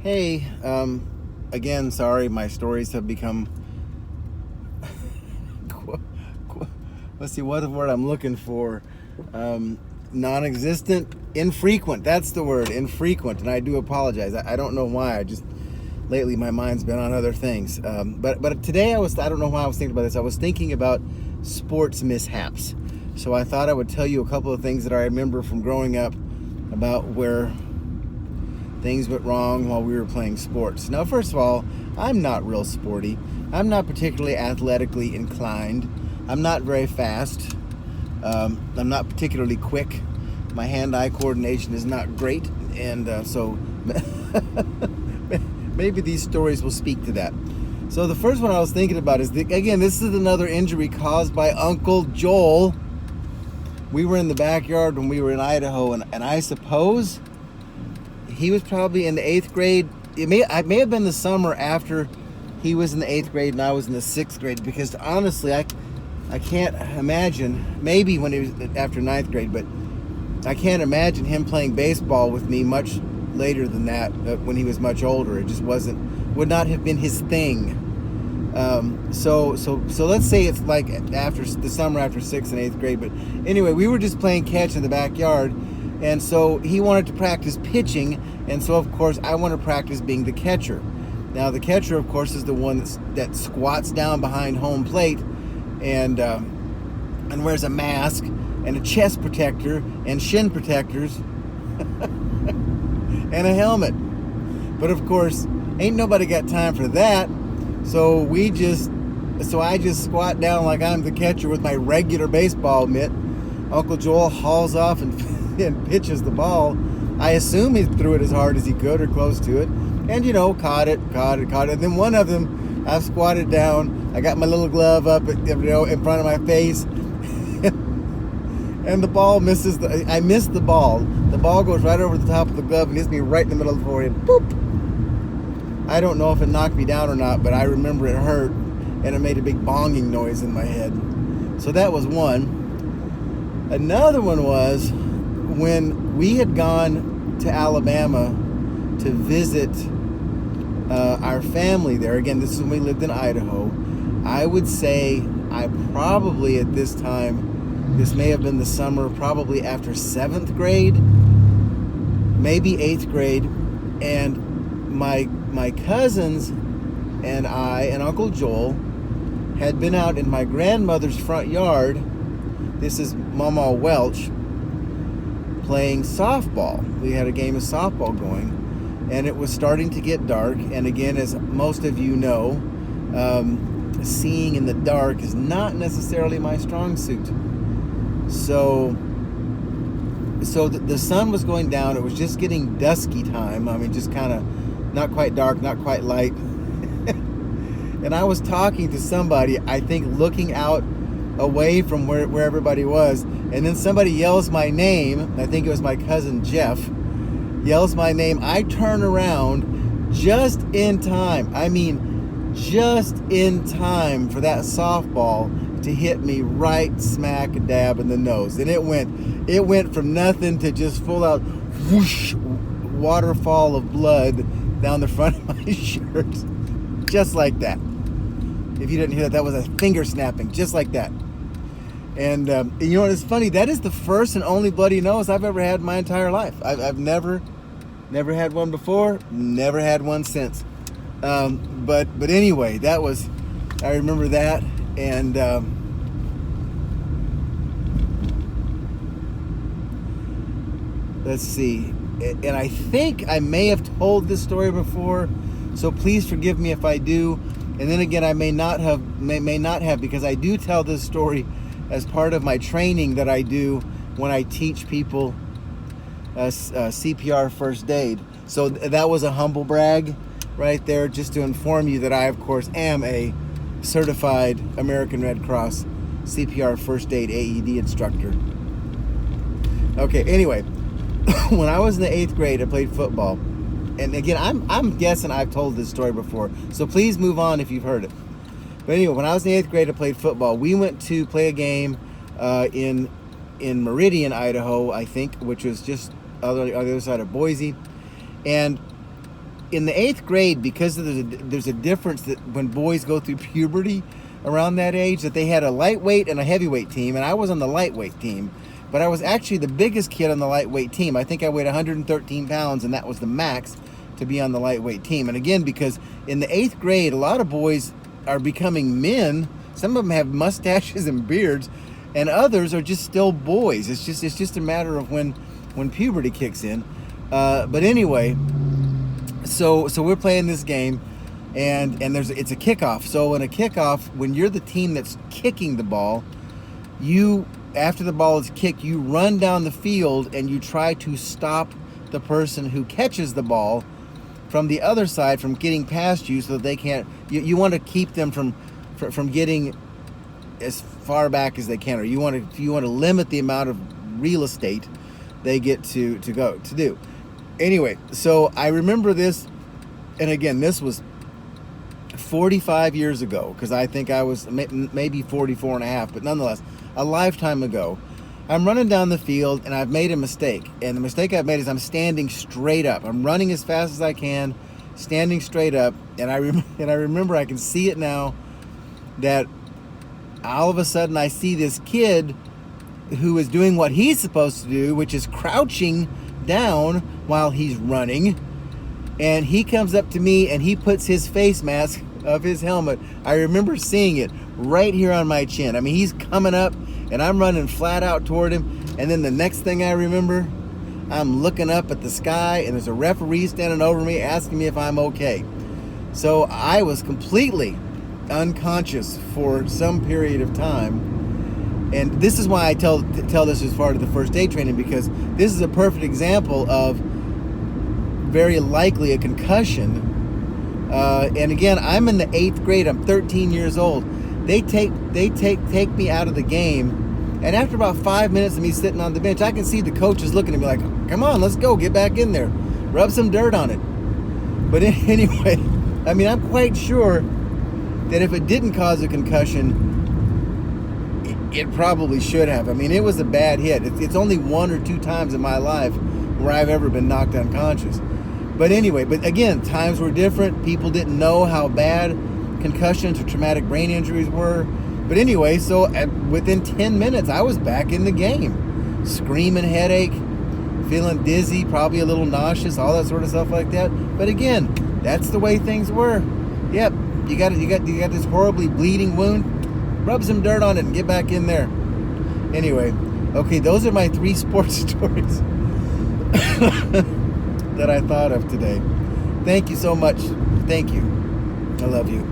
Hey, again, sorry, my stories have become. Let's see, what word I'm looking for. Non-existent, infrequent. That's the word, infrequent. And I do apologize. I don't know why. Lately my mind's been on other things. But today I don't know why I was thinking about this. I was thinking about sports mishaps. So I thought I would tell you a couple of things that I remember from growing up about where things went wrong while we were playing sports. Now, first of all, I'm not real sporty. I'm not particularly athletically inclined. I'm not very fast. I'm not particularly quick. My hand-eye coordination is not great, and so maybe these stories will speak to that. So the first one I was thinking about is, again, this is another injury caused by Uncle Joel. We were in the backyard when we were in Idaho, and I suppose he was probably in the 8th grade. It may have been the summer after he was in the 8th grade and I was in the 6th grade, because honestly, I can't imagine, maybe when he was after 9th grade, but I can't imagine him playing baseball with me much later than that, when he was much older. It just would not have been his thing. So let's say it's like after the summer after 6th and 8th grade. But anyway, we were just playing catch in the backyard, and so he wanted to practice pitching, and so of course I want to practice being the catcher. Now the catcher, of course, is the one that squats down behind home plate and wears a mask and a chest protector and shin protectors and a helmet. But of course, ain't nobody got time for that. So I just squat down like I'm the catcher with my regular baseball mitt. Uncle Joel hauls off and pitches the ball. I assume he threw it as hard as he could or close to it. And, caught it. And then one of them, I've squatted down. I got my little glove up, in front of my face. And the ball misses. I missed the ball. The ball goes right over the top of the glove and hits me right in the middle of the forehead. Boop! I don't know if it knocked me down or not, but I remember it hurt, and it made a big bonging noise in my head. So that was one. Another one was when we had gone to Alabama to visit our family there. Again, this is when we lived in Idaho. I would say I probably at this time, this may have been the summer, probably after 7th grade, maybe 8th grade, and my cousins and I and Uncle Joel had been out in my grandmother's front yard. This is Mama Welch, playing softball. We had a game of softball going, and it was starting to get dark. And again, as most of you know, seeing in the dark is not necessarily my strong suit. So the sun was going down. It was just getting dusky time. I mean, just kind of not quite dark, not quite light. And I was talking to somebody, I think looking out away from where everybody was, and then somebody yells my name. I think it was my cousin Jeff yells my name. I turn around just in time. I mean, just in time for that softball to hit me right smack dab in the nose. And it went from nothing to just full out whoosh, waterfall of blood down the front of my shirt, just like that. If you didn't hear that, that was a finger snapping, just like that. And you know what is funny? That is the first and only bloody nose I've ever had in my entire life. I've never had one before, never had one since. But anyway, I remember that. And let's see. And I think I may have told this story before, so please forgive me if I do. And then again, I may not have, because I do tell this story as part of my training that I do when I teach people CPR first aid. So that was a humble brag right there, just to inform you that I, of course, am a certified American Red Cross CPR first aid AED instructor. Okay, anyway, when I was in the 8th grade, I played football. And again, I'm guessing I've told this story before, so please move on if you've heard it. But anyway, when I was in the 8th grade, I played football. We went to play a game in Meridian, Idaho, I think, which was just on the other side of Boise. And in the 8th grade, because there's a difference that when boys go through puberty around that age, that they had a lightweight and a heavyweight team, and I was on the lightweight team, but I was actually the biggest kid on the lightweight team. I think I weighed 113 pounds, and that was the max to be on the lightweight team. And again, because in the 8th grade, a lot of boys are becoming men. Some of them have mustaches and beards, and others are just still boys. It's just a matter of when puberty kicks in. But anyway, so we're playing this game, and it's a kickoff. So in a kickoff, when you're the team that's kicking the ball, after the ball is kicked, you run down the field and you try to stop the person who catches the ball from the other side from getting past you, so that they can't. You want to keep them from getting as far back as they can, or you want to limit the amount of real estate they get to do. Anyway, so I remember this, and again, this was 45 years ago, because I think I was maybe 44 and a half, but nonetheless, a lifetime ago. I'm running down the field, and I've made a mistake. And the mistake I've made is I'm standing straight up. I'm running as fast as I can, standing straight up. And I remember, I can see it now, that all of a sudden I see this kid who is doing what he's supposed to do, which is crouching down while he's running. And he comes up to me, and he puts his face mask of his helmet. I remember seeing it right here on my chin. I mean, he's coming up, and I'm running flat out toward him. And then the next thing I remember, I'm looking up at the sky, and there's a referee standing over me asking me if I'm okay. So I was completely unconscious for some period of time. And this is why I tell this as part of the first aid training, because this is a perfect example of very likely a concussion. And again, I'm in the 8th grade. I'm 13 years old. They take me out of the game, and after about 5 minutes of me sitting on the bench, I can see the coaches looking at me like, "Come on, let's go, get back in there, rub some dirt on it." But anyway, I mean, I'm quite sure that if it didn't cause a concussion, it probably should have. I mean, it was a bad hit. It's only 1 or 2 times in my life where I've ever been knocked unconscious. But anyway, but again, times were different. People didn't know how bad concussions or traumatic brain injuries were. But anyway, so within 10 minutes, I was back in the game. Screaming headache, feeling dizzy, probably a little nauseous, all that sort of stuff like that. But again, that's the way things were. Yep, you got this horribly bleeding wound. Rub some dirt on it and get back in there. Anyway, okay, those are my 3 sports stories that I thought of today. Thank you so much. Thank you. I love you.